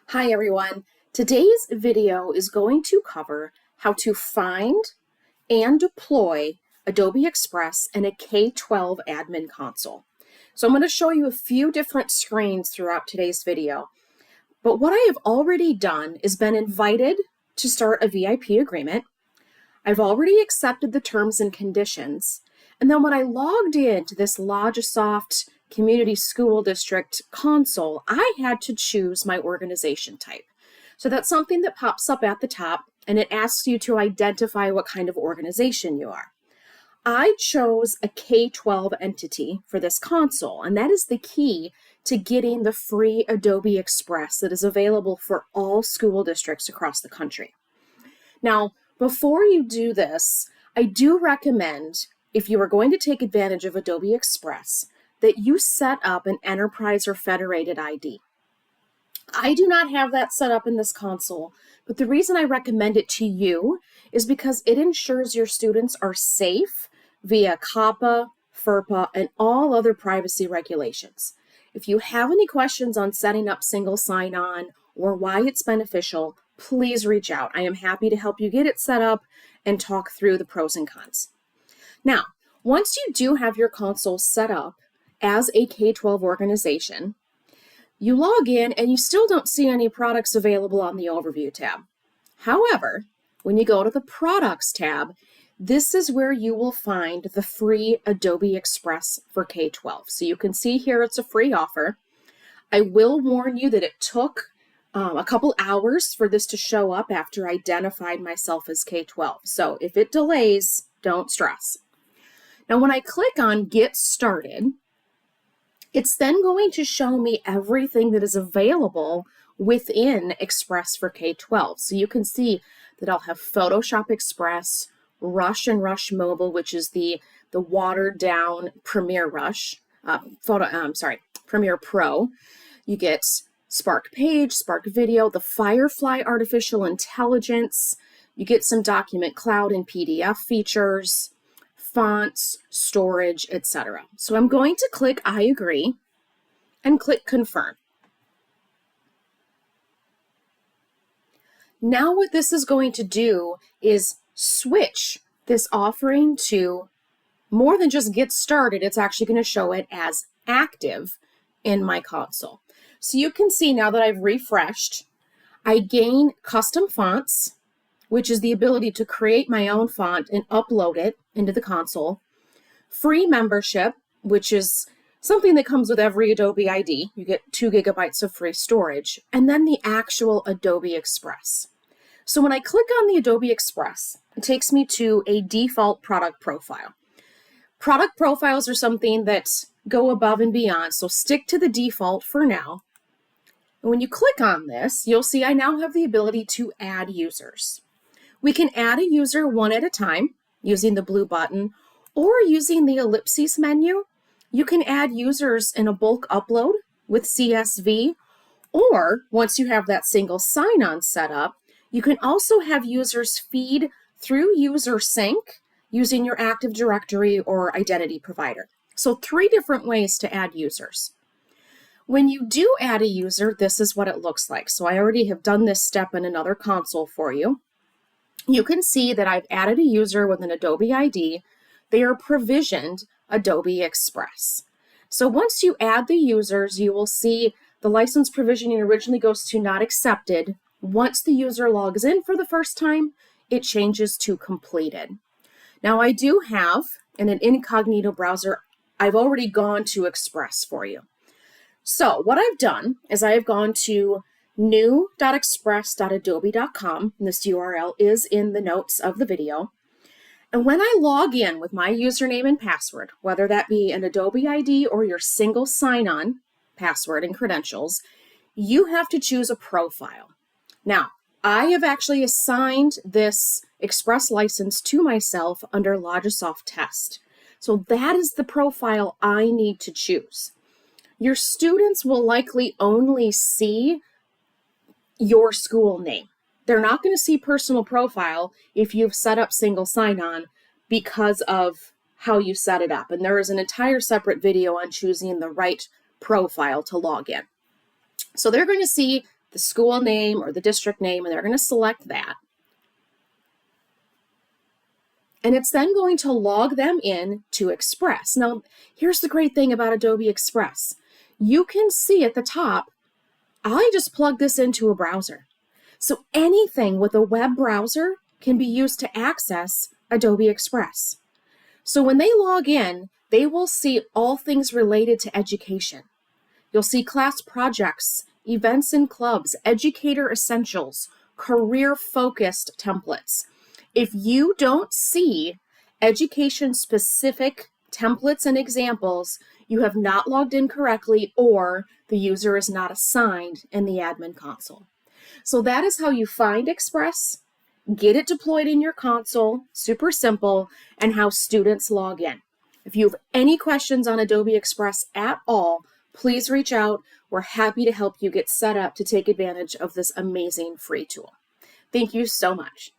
Hi everyone. Today's video is going to cover how to find and deploy Adobe Express in a K12 Admin Console. So I'm going to show you a few different screens throughout today's video. But what I have already done is been invited to start a VIP agreement. I've already accepted the terms and conditions. And then when I logged into this Logisoft Community School District console, I had to choose my organization type. So that's something that pops up at the top, and it asks you to identify what kind of organization you are. I chose a K12 entity for this console, and that is the key to getting the free Adobe Express that is available for all school districts across the country. Now, before you do this, I do recommend, if you are going to take advantage of Adobe Express, that you set up an enterprise or federated ID. I do not have that set up in this console, but the reason I recommend it to you is because it ensures your students are safe via COPPA, FERPA, and all other privacy regulations. If you have any questions on setting up single sign-on or why it's beneficial, please reach out. I am happy to help you get it set up and talk through the pros and cons. Now, once you do have your console set up as a K12 organization, you log in and you still don't see any products available on the Overview tab. However, when you go to the Products tab, this is where you will find the free Adobe Express for K12. So you can see here it's a free offer. I will warn you that it took a couple hours for this to show up after I identified myself as K12. So if it delays, don't stress. Now when I click on Get Started, it's then going to show me everything that is available within Express for K12. So you can see that I'll have Photoshop Express, Rush and Rush Mobile, which is the watered down Premiere Rush, Premiere Pro. You get Spark Page, Spark Video, the Firefly Artificial Intelligence. You get some Document Cloud and PDF features, fonts, storage, etc. So I'm going to click I agree and click Confirm. Now what this is going to do is switch this offering to more than just get started. It's actually going to show it as active in my console. So you can see now that I've refreshed, I gain custom fonts, which is the ability to create my own font and upload it into the console. Free membership, which is something that comes with every Adobe ID. You get 2 gigabytes of free storage, and then the actual Adobe Express. So when I click on the Adobe Express, it takes me to a default product profile. Product profiles are something that go above and beyond, so stick to the default for now. And when you click on this, you'll see I now have the ability to add users. We can add a user one at a time using the blue button, or using the ellipses menu. You can add users in a bulk upload with CSV, or once you have that single sign-on set up, you can also have users feed through user sync using your Active Directory or identity provider. So 3 different ways to add users. When you do add a user, this is what it looks like. So I already have done this step in another console for you. You can see that I've added a user with an Adobe ID. They are provisioned Adobe Express. So once you add the users, you will see the license provisioning originally goes to not accepted. Once the user logs in for the first time, it changes to completed. Now I do have, in an incognito browser, I've already gone to Express for you. So what I've done is I have gone to new.express.adobe.com, and this URL is in the notes of the video. And when I log in with my username and password, whether that be an Adobe ID or your single sign-on password and credentials, you have to choose a profile. Now, I have actually assigned this Express license to myself under Logisoft Test. So that is the profile I need to choose. Your students will likely only see your school name. They're not going to see personal profile if you've set up single sign-on because of how you set it up. And there is an entire separate video on choosing the right profile to log in. So they're going to see the school name or the district name, and they're going to select that. And it's then going to log them in to Express. Now, here's the great thing about Adobe Express. You can see at the top, I just plugged this into a browser. So anything with a web browser can be used to access Adobe Express. So when they log in, they will see all things related to education. You'll see class projects, events and clubs, educator essentials, career-focused templates. If you don't see education-specific templates and examples, you have not logged in correctly or the user is not assigned in the admin console. So that is how you find Express, get it deployed in your console, super simple, and how students log in. If you have any questions on Adobe Express at all, please reach out. We're happy to help you get set up to take advantage of this amazing free tool. Thank you so much.